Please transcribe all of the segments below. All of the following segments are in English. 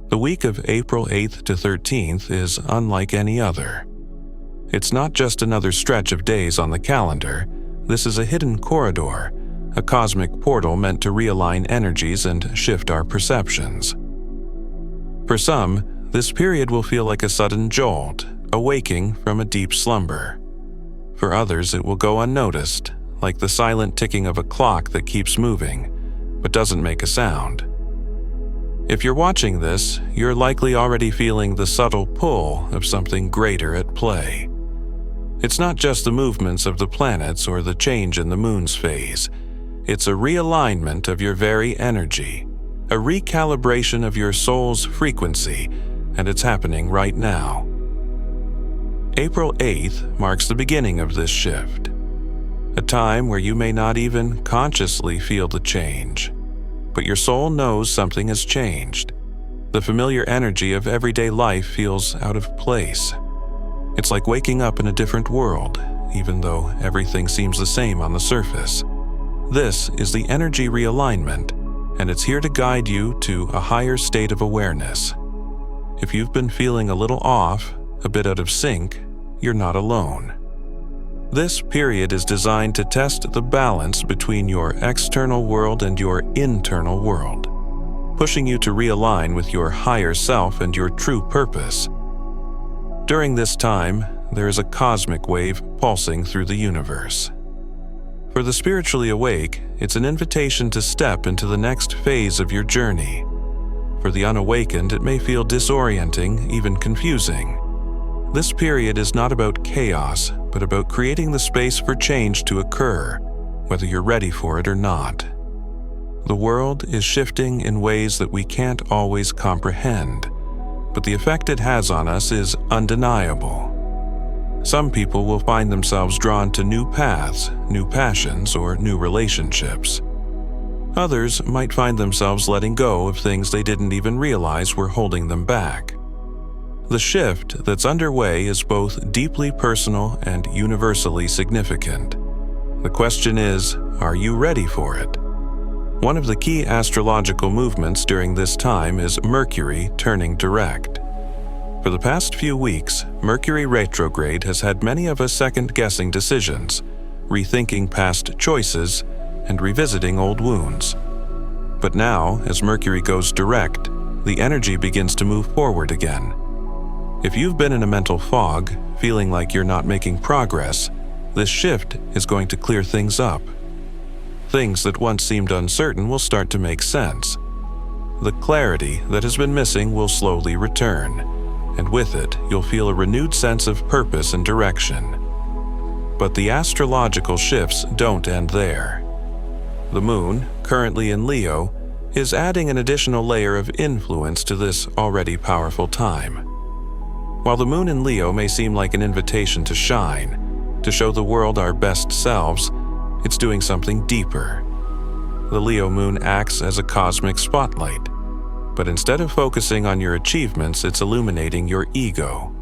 The week of April 8th to 13th is unlike any other. It's not just another stretch of days on the calendar. This is a hidden corridor, a cosmic portal meant to realign energies and shift our perceptions. For some, this period will feel like a sudden jolt, a waking from a deep slumber. For others, it will go unnoticed, like the silent ticking of a clock that keeps moving, but doesn't make a sound. If you're watching this, you're likely already feeling the subtle pull of something greater at play. It's not just the movements of the planets or the change in the moon's phase. It's a realignment of your very energy, a recalibration of your soul's frequency, and it's happening right now. April 8th marks the beginning of this shift, a time where you may not even consciously feel the change, but your soul knows something has changed. The familiar energy of everyday life feels out of place. It's like waking up in a different world, even though everything seems the same on the surface. This is the energy realignment, and it's here to guide you to a higher state of awareness. If you've been feeling a little off, a bit out of sync, you're not alone. This period is designed to test the balance between your external world and your internal world, pushing you to realign with your higher self and your true purpose. During this time, there is a cosmic wave pulsing through the universe. For the spiritually awake, it's an invitation to step into the next phase of your journey. For the unawakened, it may feel disorienting, even confusing. This period is not about chaos, but about creating the space for change to occur, whether you're ready for it or not. The world is shifting in ways that we can't always comprehend, but the effect it has on us is undeniable. Some people will find themselves drawn to new paths, new passions, or new relationships. Others might find themselves letting go of things they didn't even realize were holding them back. The shift that's underway is both deeply personal and universally significant. The question is, are you ready for it? One of the key astrological movements during this time is Mercury turning direct. For the past few weeks, Mercury retrograde has had many of us second-guessing decisions, rethinking past choices, and revisiting old wounds. But now, as Mercury goes direct, the energy begins to move forward again. If you've been in a mental fog, feeling like you're not making progress, this shift is going to clear things up. Things that once seemed uncertain will start to make sense. The clarity that has been missing will slowly return, and with it, you'll feel a renewed sense of purpose and direction. But the astrological shifts don't end there. The moon, currently in Leo, is adding an additional layer of influence to this already powerful time. While the moon in Leo may seem like an invitation to shine, to show the world our best selves, it's doing something deeper. The Leo moon acts as a cosmic spotlight, but instead of focusing on your achievements, it's illuminating your ego.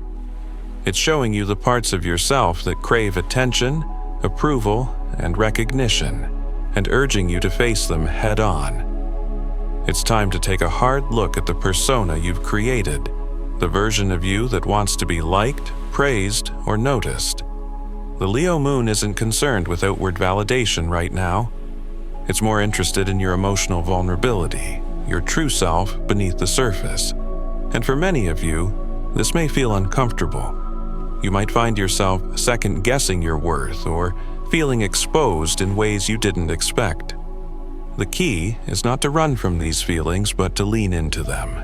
It's showing you the parts of yourself that crave attention, approval, and recognition, and urging you to face them head-on. It's time to take a hard look at the persona you've created, the version of you that wants to be liked, praised, or noticed. The Leo moon isn't concerned with outward validation right now. It's more interested in your emotional vulnerability, your true self beneath the surface. And for many of you, this may feel uncomfortable. You might find yourself second-guessing your worth or feeling exposed in ways you didn't expect. The key is not to run from these feelings, but to lean into them.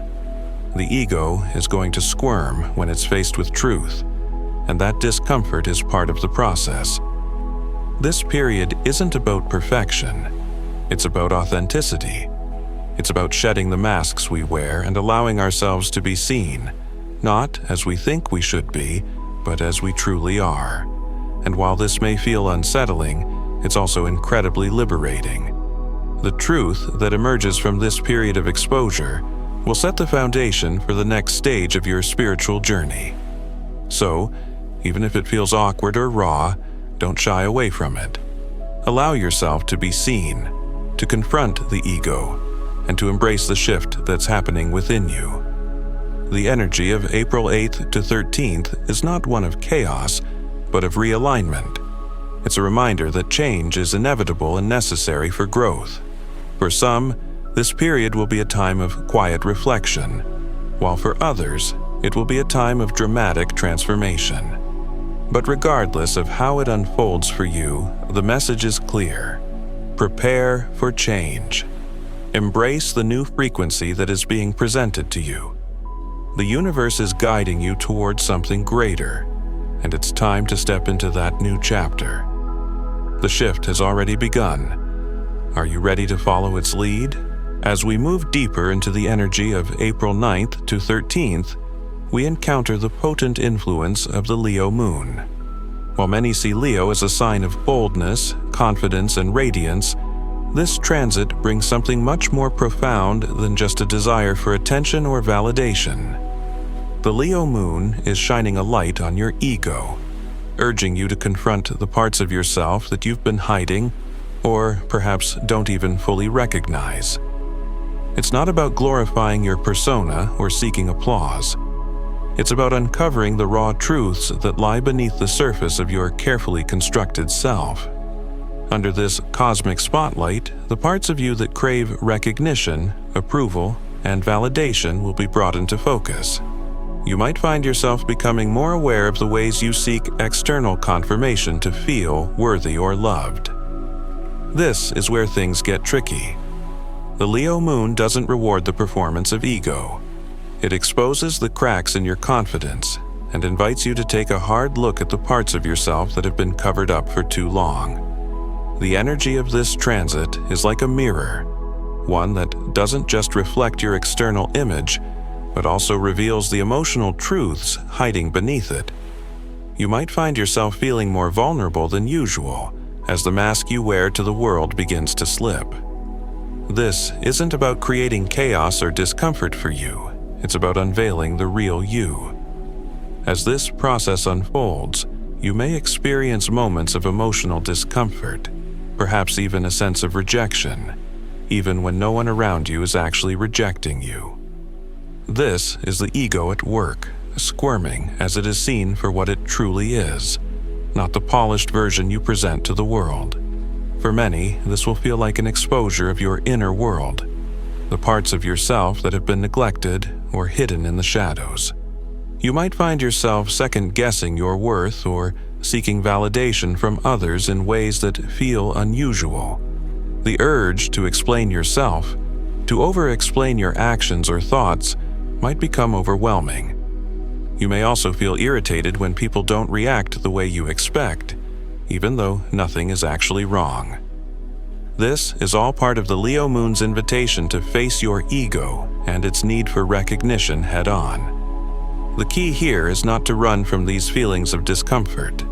The ego is going to squirm when it's faced with truth, and that discomfort is part of the process. This period isn't about perfection. It's about authenticity. It's about shedding the masks we wear and allowing ourselves to be seen, not as we think we should be, but as we truly are. And while this may feel unsettling, it's also incredibly liberating. The truth that emerges from this period of exposure will set the foundation for the next stage of your spiritual journey. So, even if it feels awkward or raw, don't shy away from it. Allow yourself to be seen, to confront the ego, and to embrace the shift that's happening within you. The energy of April 8th to 13th is not one of chaos, but of realignment. It's a reminder that change is inevitable and necessary for growth. For some, this period will be a time of quiet reflection, while for others, it will be a time of dramatic transformation. But regardless of how it unfolds for you, the message is clear. Prepare for change. Embrace the new frequency that is being presented to you. The universe is guiding you towards something greater, and it's time to step into that new chapter. The shift has already begun. Are you ready to follow its lead? As we move deeper into the energy of April 9th to 13th, we encounter the potent influence of the Leo Moon. While many see Leo as a sign of boldness, confidence, and radiance, this transit brings something much more profound than just a desire for attention or validation. The Leo Moon is shining a light on your ego, urging you to confront the parts of yourself that you've been hiding or perhaps don't even fully recognize. It's not about glorifying your persona or seeking applause. It's about uncovering the raw truths that lie beneath the surface of your carefully constructed self. Under this cosmic spotlight, the parts of you that crave recognition, approval, and validation will be brought into focus. You might find yourself becoming more aware of the ways you seek external confirmation to feel worthy or loved. This is where things get tricky. The Leo Moon doesn't reward the performance of ego. It exposes the cracks in your confidence and invites you to take a hard look at the parts of yourself that have been covered up for too long. The energy of this transit is like a mirror, one that doesn't just reflect your external image, but also reveals the emotional truths hiding beneath it. You might find yourself feeling more vulnerable than usual as the mask you wear to the world begins to slip. This isn't about creating chaos or discomfort for you. It's about unveiling the real you. As this process unfolds, you may experience moments of emotional discomfort, perhaps even a sense of rejection, even when no one around you is actually rejecting you. This is the ego at work, squirming as it is seen for what it truly is, not the polished version you present to the world. For many, this will feel like an exposure of your inner world, the parts of yourself that have been neglected or hidden in the shadows. You might find yourself second-guessing your worth or seeking validation from others in ways that feel unusual. The urge to explain yourself, to over-explain your actions or thoughts, might become overwhelming. You may also feel irritated when people don't react the way you expect, even though nothing is actually wrong. This is all part of the Leo Moon's invitation to face your ego and its need for recognition head-on. The key here is not to run from these feelings of discomfort.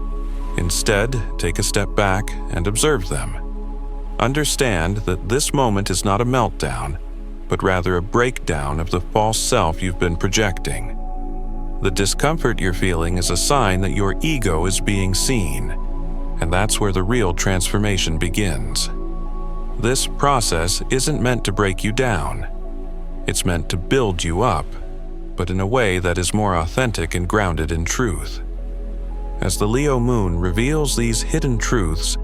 Instead, take a step back and observe them. Understand that this moment is not a meltdown, but rather a breakdown of the false self you've been projecting. The discomfort you're feeling is a sign that your ego is being seen, and that's where the real transformation begins. This process isn't meant to break you down. It's meant to build you up, but in a way that is more authentic and grounded in truth. As the Leo Moon reveals these hidden truths,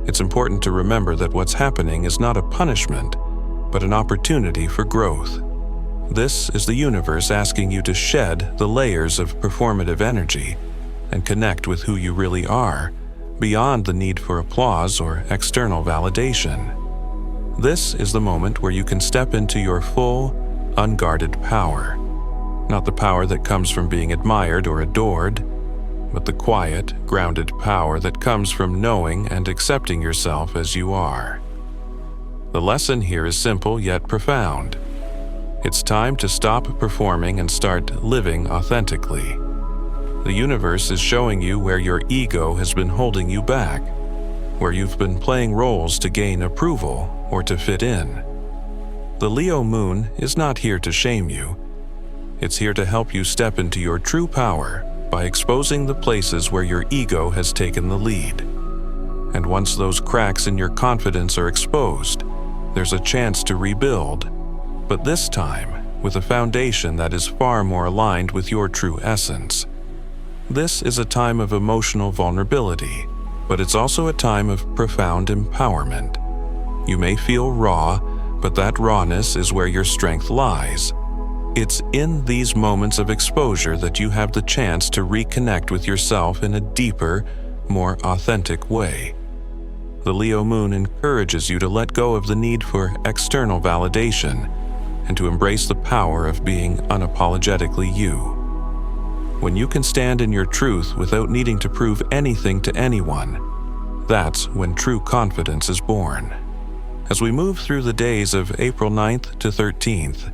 it's important to remember that what's happening is not a punishment, but an opportunity for growth. This is the universe asking you to shed the layers of performative energy and connect with who you really are, beyond the need for applause or external validation. This is the moment where you can step into your full, unguarded power. Not the power that comes from being admired or adored, but the quiet, grounded power that comes from knowing and accepting yourself as you are. The lesson here is simple yet profound. It's time to stop performing and start living authentically. The universe is showing you where your ego has been holding you back, where you've been playing roles to gain approval or to fit in. The Leo Moon is not here to shame you. It's here to help you step into your true power by exposing the places where your ego has taken the lead. And once those cracks in your confidence are exposed, there's a chance to rebuild, but this time with a foundation that is far more aligned with your true essence. This is a time of emotional vulnerability, but it's also a time of profound empowerment. You may feel raw, but that rawness is where your strength lies. It's in these moments of exposure that you have the chance to reconnect with yourself in a deeper, more authentic way. The Leo Moon encourages you to let go of the need for external validation and to embrace the power of being unapologetically you. When you can stand in your truth without needing to prove anything to anyone, that's when true confidence is born. As we move through the days of April 9th to 13th,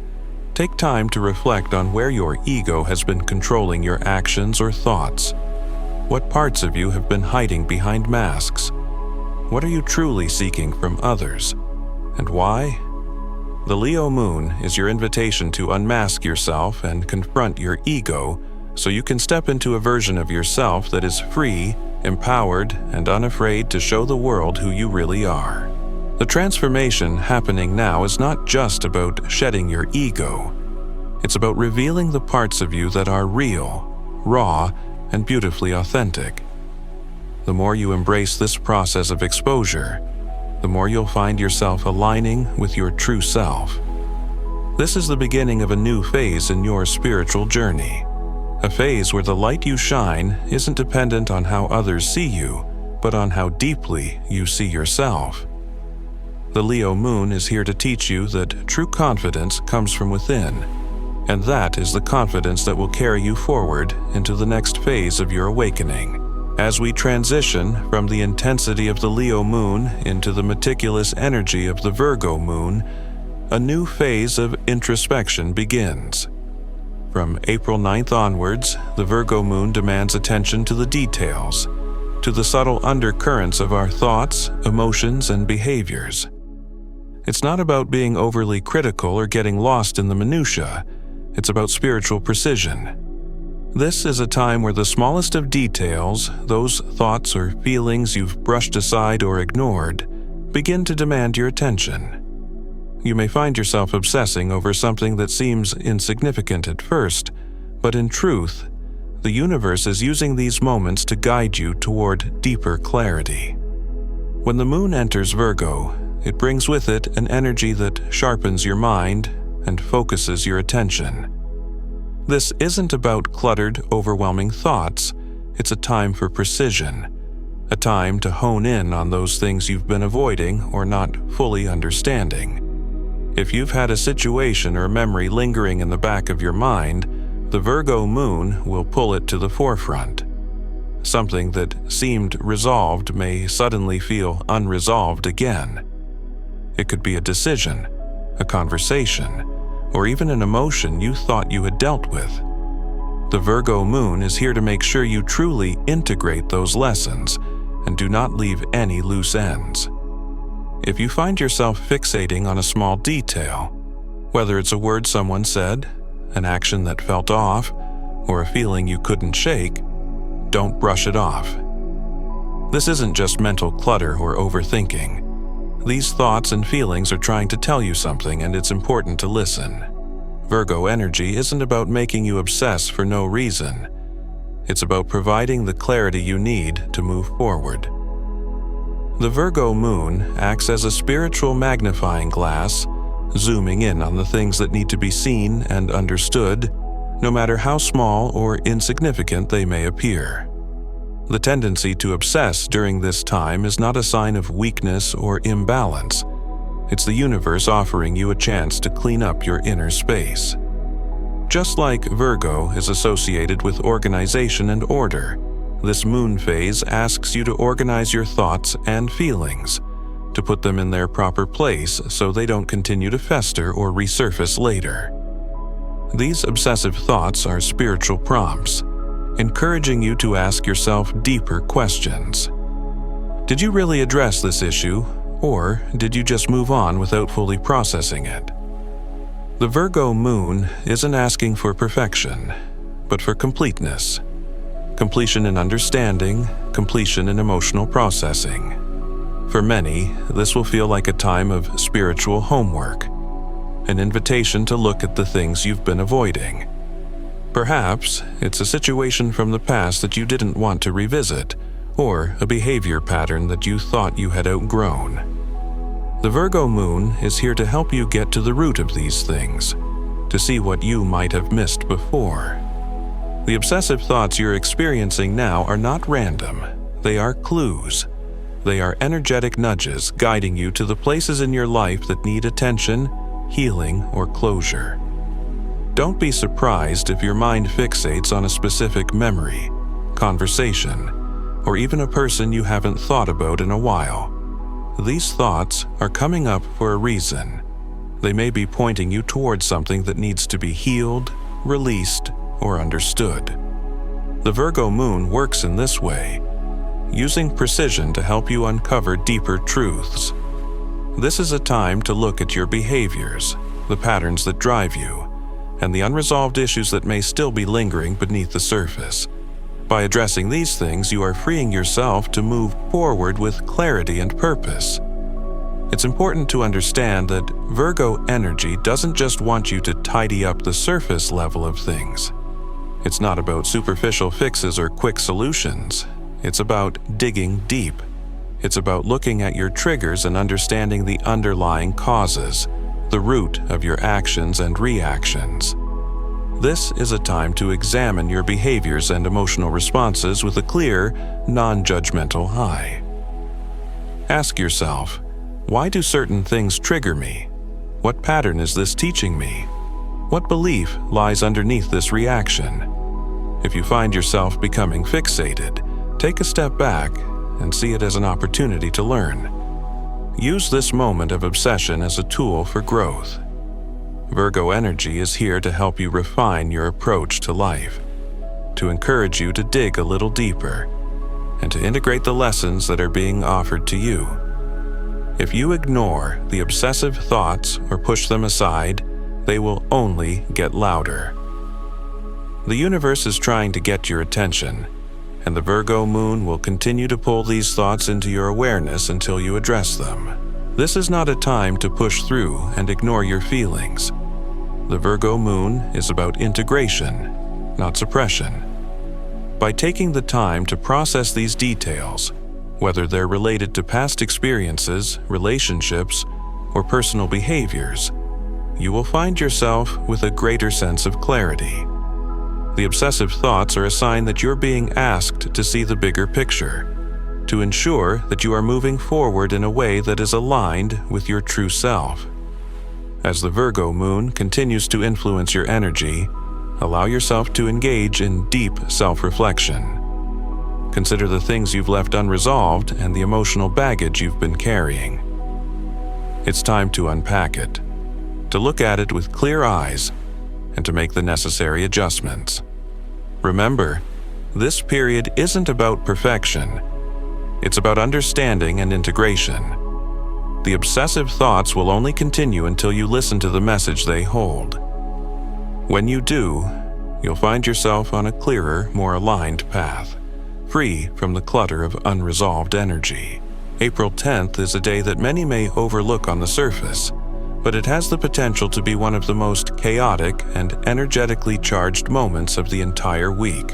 take time to reflect on where your ego has been controlling your actions or thoughts. What parts of you have been hiding behind masks? What are you truly seeking from others? And why? The Leo Moon is your invitation to unmask yourself and confront your ego so you can step into a version of yourself that is free, empowered, and unafraid to show the world who you really are. The transformation happening now is not just about shedding your ego. It's about revealing the parts of you that are real, raw, and beautifully authentic. The more you embrace this process of exposure, the more you'll find yourself aligning with your true self. This is the beginning of a new phase in your spiritual journey, a phase where the light you shine isn't dependent on how others see you, but on how deeply you see yourself. The Leo Moon is here to teach you that true confidence comes from within, and that is the confidence that will carry you forward into the next phase of your awakening. As we transition from the intensity of the Leo Moon into the meticulous energy of the Virgo Moon, a new phase of introspection begins. From April 9th onwards, the Virgo Moon demands attention to the details, to the subtle undercurrents of our thoughts, emotions, and behaviors. It's not about being overly critical or getting lost in the minutiae. It's about spiritual precision. This is a time where the smallest of details, those thoughts or feelings you've brushed aside or ignored, begin to demand your attention. You may find yourself obsessing over something that seems insignificant at first, but in truth, the universe is using these moments to guide you toward deeper clarity. When the moon enters Virgo, it brings with it an energy that sharpens your mind and focuses your attention. This isn't about cluttered, overwhelming thoughts. It's a time for precision, a time to hone in on those things you've been avoiding or not fully understanding. If you've had a situation or memory lingering in the back of your mind, the Virgo Moon will pull it to the forefront. Something that seemed resolved may suddenly feel unresolved again. It could be a decision, a conversation, or even an emotion you thought you had dealt with. The Virgo Moon is here to make sure you truly integrate those lessons and do not leave any loose ends. If you find yourself fixating on a small detail, whether it's a word someone said, an action that felt off, or a feeling you couldn't shake, don't brush it off. This isn't just mental clutter or overthinking. These thoughts and feelings are trying to tell you something, and it's important to listen. Virgo energy isn't about making you obsess for no reason. It's about providing the clarity you need to move forward. The Virgo Moon acts as a spiritual magnifying glass, zooming in on the things that need to be seen and understood, no matter how small or insignificant they may appear. The tendency to obsess during this time is not a sign of weakness or imbalance. It's the universe offering you a chance to clean up your inner space. Just like Virgo is associated with organization and order, this moon phase asks you to organize your thoughts and feelings, to put them in their proper place so they don't continue to fester or resurface later. These obsessive thoughts are spiritual prompts, encouraging you to ask yourself deeper questions. Did you really address this issue, or did you just move on without fully processing it? The Virgo Moon isn't asking for perfection, but for completeness. Completion in understanding, completion in emotional processing. For many, this will feel like a time of spiritual homework. an invitation to look at the things you've been avoiding. Perhaps it's a situation from the past that you didn't want to revisit, or a behavior pattern that you thought you had outgrown. The Virgo Moon is here to help you get to the root of these things, to see what you might have missed before. The obsessive thoughts you're experiencing now are not random. They are clues. They are energetic nudges guiding you to the places in your life that need attention, healing, or closure. Don't be surprised if your mind fixates on a specific memory, conversation, or even a person you haven't thought about in a while. These thoughts are coming up for a reason. They may be pointing you towards something that needs to be healed, released, or understood. The Virgo Moon works in this way, using precision to help you uncover deeper truths. This is a time to look at your behaviors, the patterns that drive you, and the unresolved issues that may still be lingering beneath the surface. By addressing these things, you are freeing yourself to move forward with clarity and purpose. It's important to understand that Virgo energy doesn't just want you to tidy up the surface level of things. It's not about superficial fixes or quick solutions. It's about digging deep. It's about looking at your triggers and understanding the underlying causes, the root of your actions and reactions. This is a time to examine your behaviors and emotional responses with a clear, non-judgmental eye. Ask yourself, why do certain things trigger me? What pattern is this teaching me? What belief lies underneath this reaction? If you find yourself becoming fixated, take a step back and see it as an opportunity to learn. Use this moment of obsession as a tool for growth. Virgo energy is here to help you refine your approach to life, to encourage you to dig a little deeper, and to integrate the lessons that are being offered to you. If you ignore the obsessive thoughts or push them aside, they will only get louder. The universe is trying to get your attention, and the Virgo Moon will continue to pull these thoughts into your awareness until you address them. This is not a time to push through and ignore your feelings. The Virgo Moon is about integration, not suppression. By taking the time to process these details, whether they're related to past experiences, relationships, or personal behaviors, you will find yourself with a greater sense of clarity. The obsessive thoughts are a sign that you're being asked to see the bigger picture, to ensure that you are moving forward in a way that is aligned with your true self. As the Virgo Moon continues to influence your energy, allow yourself to engage in deep self-reflection. Consider the things you've left unresolved and the emotional baggage you've been carrying. It's time to unpack it, to look at it with clear eyes, and to make the necessary adjustments. Remember, this period isn't about perfection. It's about understanding and integration. The obsessive thoughts will only continue until you listen to the message they hold. When you do, you'll find yourself on a clearer, more aligned path, free from the clutter of unresolved energy. April 10th is a day that many may overlook on the surface, but it has the potential to be one of the most chaotic and energetically charged moments of the entire week.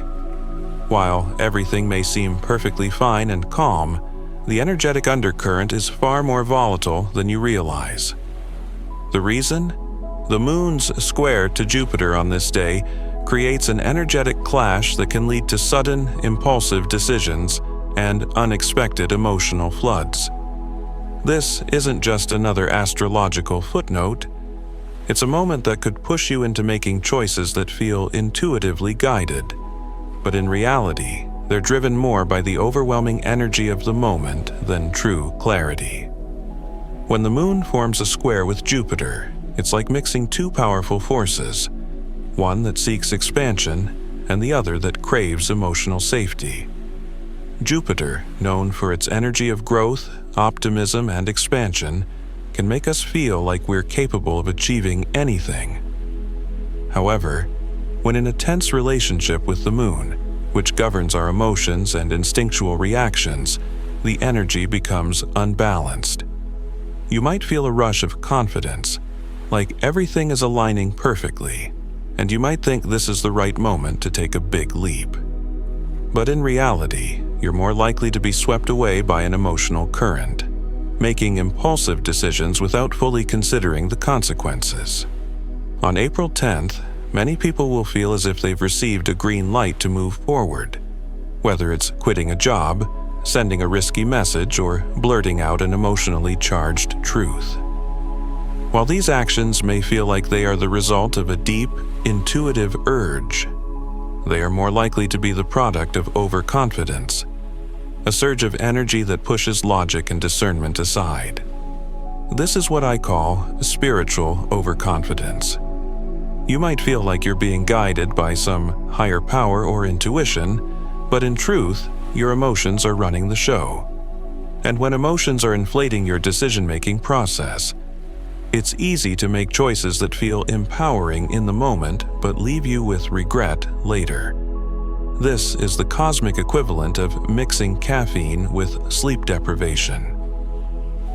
While everything may seem perfectly fine and calm, the energetic undercurrent is far more volatile than you realize. The reason? The Moon's square to Jupiter on this day creates an energetic clash that can lead to sudden, impulsive decisions and unexpected emotional floods. This isn't just another astrological footnote. It's a moment that could push you into making choices that feel intuitively guided, but in reality, they're driven more by the overwhelming energy of the moment than true clarity. When the Moon forms a square with Jupiter, it's like mixing two powerful forces, one that seeks expansion and the other that craves emotional safety. Jupiter, known for its energy of growth, optimism, and expansion, can make us feel like we're capable of achieving anything. However, when in a tense relationship with the Moon, which governs our emotions and instinctual reactions, the energy becomes unbalanced. You might feel a rush of confidence, like everything is aligning perfectly, and you might think this is the right moment to take a big leap. But in reality, you're more likely to be swept away by an emotional current, making impulsive decisions without fully considering the consequences. On April 10th, many people will feel as if they've received a green light to move forward, whether it's quitting a job, sending a risky message, or blurting out an emotionally charged truth. While these actions may feel like they are the result of a deep, intuitive urge, they are more likely to be the product of overconfidence, a surge of energy that pushes logic and discernment aside. This is what I call spiritual overconfidence. You might feel like you're being guided by some higher power or intuition, but in truth, your emotions are running the show. And when emotions are inflating your decision-making process, it's easy to make choices that feel empowering in the moment but leave you with regret later. This is the cosmic equivalent of mixing caffeine with sleep deprivation.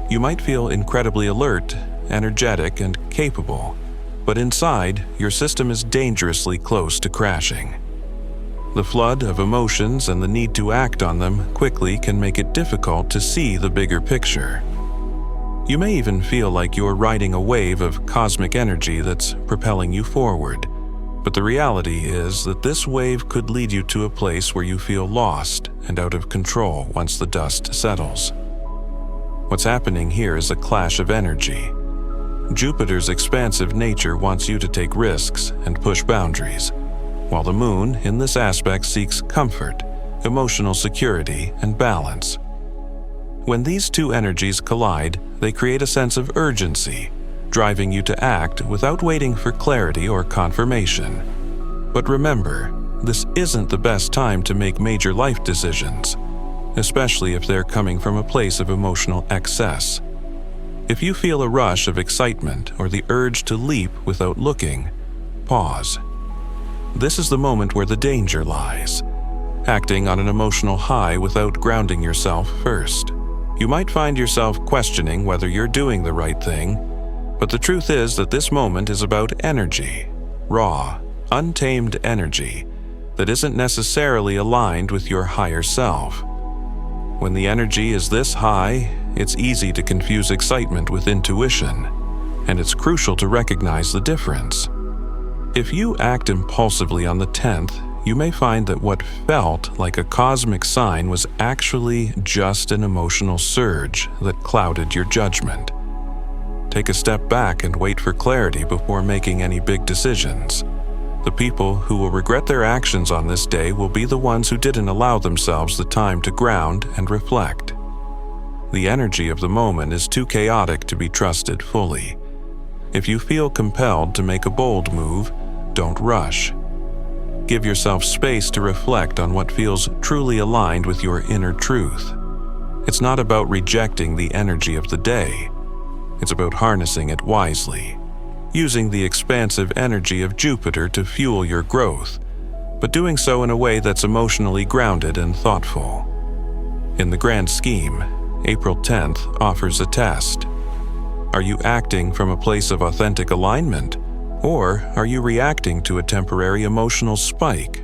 You might feel incredibly alert, energetic, and capable, but inside, your system is dangerously close to crashing. The flood of emotions and the need to act on them quickly can make it difficult to see the bigger picture. You may even feel like you're riding a wave of cosmic energy that's propelling you forward, but the reality is that this wave could lead you to a place where you feel lost and out of control once the dust settles. What's happening here is a clash of energy. Jupiter's expansive nature wants you to take risks and push boundaries, while the moon, in this aspect, seeks comfort, emotional security, and balance. When these two energies collide, they create a sense of urgency, driving you to act without waiting for clarity or confirmation. But remember, this isn't the best time to make major life decisions, especially if they're coming from a place of emotional excess. If you feel a rush of excitement or the urge to leap without looking, pause. This is the moment where the danger lies, acting on an emotional high without grounding yourself first. You might find yourself questioning whether you're doing the right thing, but the truth is that this moment is about energy, raw, untamed energy that isn't necessarily aligned with your higher self. When the energy is this high, it's easy to confuse excitement with intuition, and it's crucial to recognize the difference. If you act impulsively on the 10th, you may find that what felt like a cosmic sign was actually just an emotional surge that clouded your judgment. Take a step back and wait for clarity before making any big decisions. The people who will regret their actions on this day will be the ones who didn't allow themselves the time to ground and reflect. The energy of the moment is too chaotic to be trusted fully. If you feel compelled to make a bold move, don't rush. Give yourself space to reflect on what feels truly aligned with your inner truth. It's not about rejecting the energy of the day. It's about harnessing it wisely, using the expansive energy of Jupiter to fuel your growth, but doing so in a way that's emotionally grounded and thoughtful. In the grand scheme, April 10th offers a test. Are you acting from a place of authentic alignment, or are you reacting to a temporary emotional spike?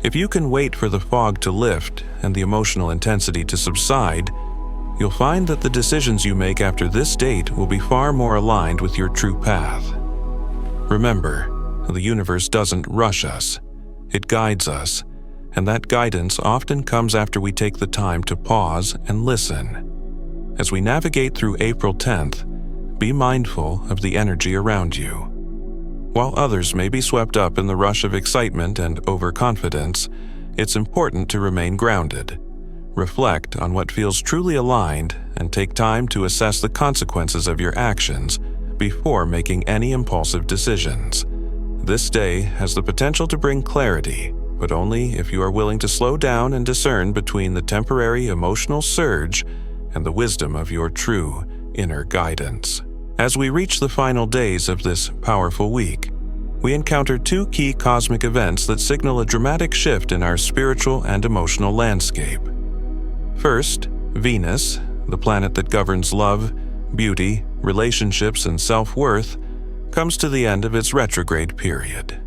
If you can wait for the fog to lift and the emotional intensity to subside, you'll find that the decisions you make after this date will be far more aligned with your true path. Remember, the universe doesn't rush us. It guides us, and that guidance often comes after we take the time to pause and listen. As we navigate through April 10th, be mindful of the energy around you. While others may be swept up in the rush of excitement and overconfidence, it's important to remain grounded. Reflect on what feels truly aligned and take time to assess the consequences of your actions before making any impulsive decisions. This day has the potential to bring clarity, but only if you are willing to slow down and discern between the temporary emotional surge and the wisdom of your true inner guidance. As we reach the final days of this powerful week, we encounter two key cosmic events that signal a dramatic shift in our spiritual and emotional landscape. First, Venus, the planet that governs love, beauty, relationships, and self-worth, comes to the end of its retrograde period.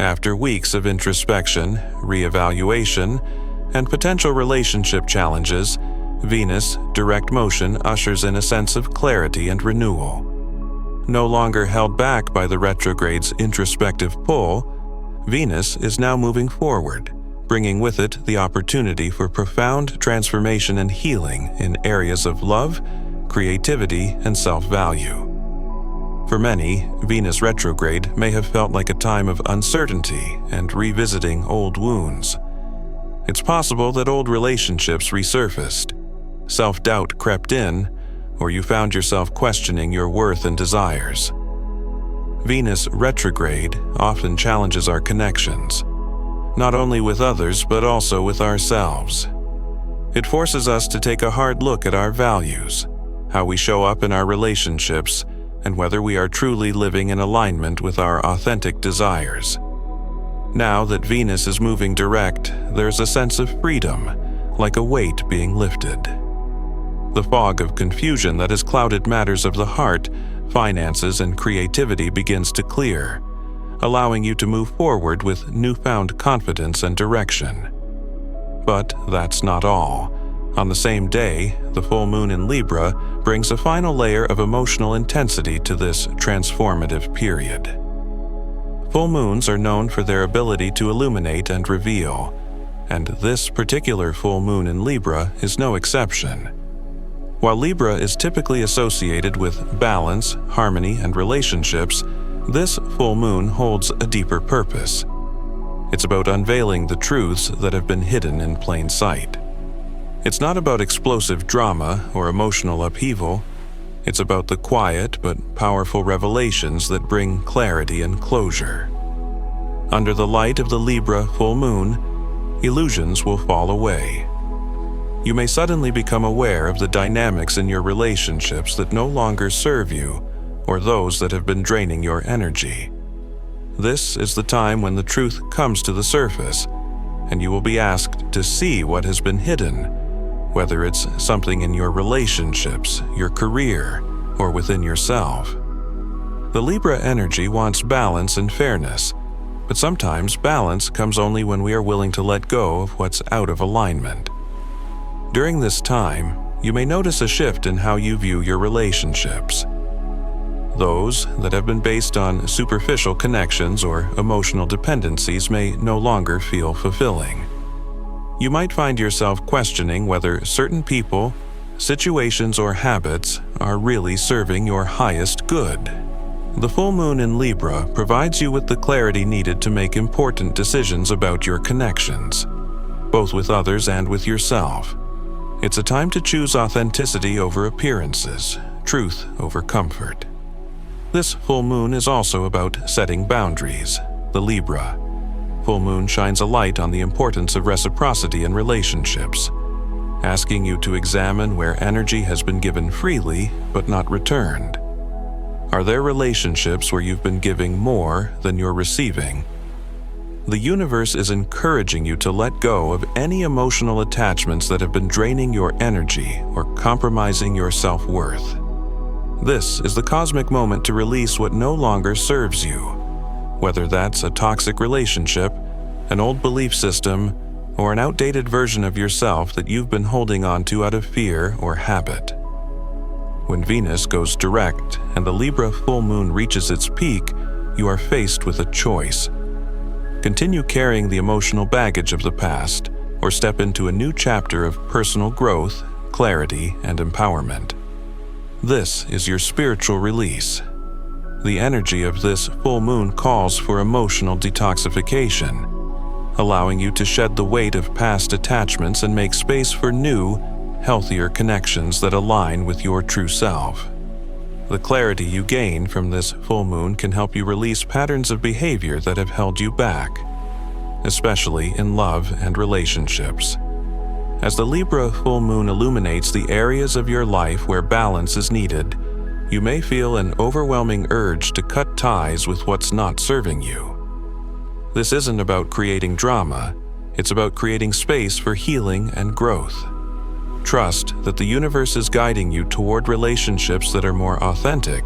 After weeks of introspection, reevaluation, and potential relationship challenges, Venus' direct motion ushers in a sense of clarity and renewal. No longer held back by the retrograde's introspective pull, Venus is now moving forward, bringing with it the opportunity for profound transformation and healing in areas of love, creativity, and self-value. For many, Venus retrograde may have felt like a time of uncertainty and revisiting old wounds. It's possible that old relationships resurfaced, self-doubt crept in, or you found yourself questioning your worth and desires. Venus retrograde often challenges our connections, not only with others but also with ourselves. It forces us to take a hard look at our values, how we show up in our relationships, and whether we are truly living in alignment with our authentic desires. Now that Venus is moving direct, there's a sense of freedom, like a weight being lifted. The fog of confusion that has clouded matters of the heart, finances, and creativity begins to clear, allowing you to move forward with newfound confidence and direction. But that's not all. On the same day, the full moon in Libra brings a final layer of emotional intensity to this transformative period. Full moons are known for their ability to illuminate and reveal, and this particular full moon in Libra is no exception. While Libra is typically associated with balance, harmony, and relationships, this full moon holds a deeper purpose. It's about unveiling the truths that have been hidden in plain sight. It's not about explosive drama or emotional upheaval. It's about the quiet but powerful revelations that bring clarity and closure. Under the light of the Libra full moon, illusions will fall away. You may suddenly become aware of the dynamics in your relationships that no longer serve you, or those that have been draining your energy. This is the time when the truth comes to the surface, and you will be asked to see what has been hidden, whether it's something in your relationships, your career, or within yourself. The Libra energy wants balance and fairness, but sometimes balance comes only when we are willing to let go of what's out of alignment. During this time, you may notice a shift in how you view your relationships. Those that have been based on superficial connections or emotional dependencies may no longer feel fulfilling. You might find yourself questioning whether certain people, situations, or habits are really serving your highest good. The full moon in Libra provides you with the clarity needed to make important decisions about your connections, both with others and with yourself. It's a time to choose authenticity over appearances, truth over comfort. This full moon is also about setting boundaries. The Libra full moon shines a light on the importance of reciprocity in relationships, asking you to examine where energy has been given freely but not returned. Are there relationships where you've been giving more than you're receiving? The universe is encouraging you to let go of any emotional attachments that have been draining your energy or compromising your self-worth. This is the cosmic moment to release what no longer serves you, whether that's a toxic relationship, an old belief system, or an outdated version of yourself that you've been holding on to out of fear or habit. When Venus goes direct and the Libra full moon reaches its peak, you are faced with a choice. Continue carrying the emotional baggage of the past, or step into a new chapter of personal growth, clarity, and empowerment. This is your spiritual release. The energy of this full moon calls for emotional detoxification, allowing you to shed the weight of past attachments and make space for new, healthier connections that align with your true self. The clarity you gain from this full moon can help you release patterns of behavior that have held you back, especially in love and relationships. As the Libra full moon illuminates the areas of your life where balance is needed, you may feel an overwhelming urge to cut ties with what's not serving you. This isn't about creating drama, it's about creating space for healing and growth. Trust that the universe is guiding you toward relationships that are more authentic,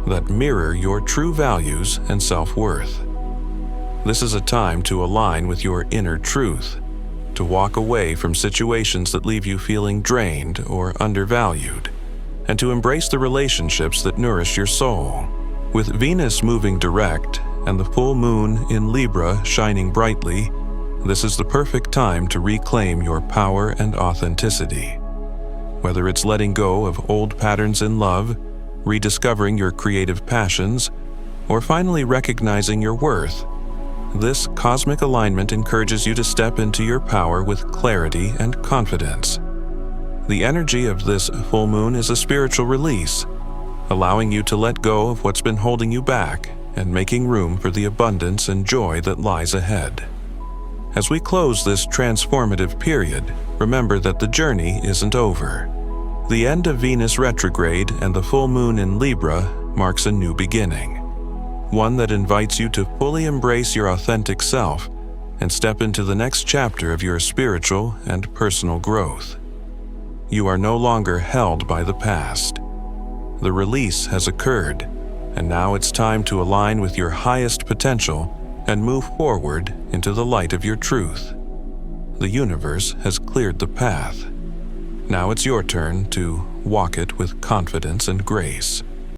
that mirror your true values and self-worth. This is a time to align with your inner truth, to walk away from situations that leave you feeling drained or undervalued, and to embrace the relationships that nourish your soul. With Venus moving direct and the full moon in Libra shining brightly, this is the perfect time to reclaim your power and authenticity. Whether it's letting go of old patterns in love, rediscovering your creative passions, or finally recognizing your worth, this cosmic alignment encourages you to step into your power with clarity and confidence. The energy of this full moon is a spiritual release, allowing you to let go of what's been holding you back and making room for the abundance and joy that lies ahead. As we close this transformative period, remember that the journey isn't over. The end of Venus retrograde and the full moon in Libra marks a new beginning, one that invites you to fully embrace your authentic self and step into the next chapter of your spiritual and personal growth. You are no longer held by the past. The release has occurred, and now it's time to align with your highest potential and move forward into the light of your truth. The universe has cleared the path. Now it's your turn to walk it with confidence and grace.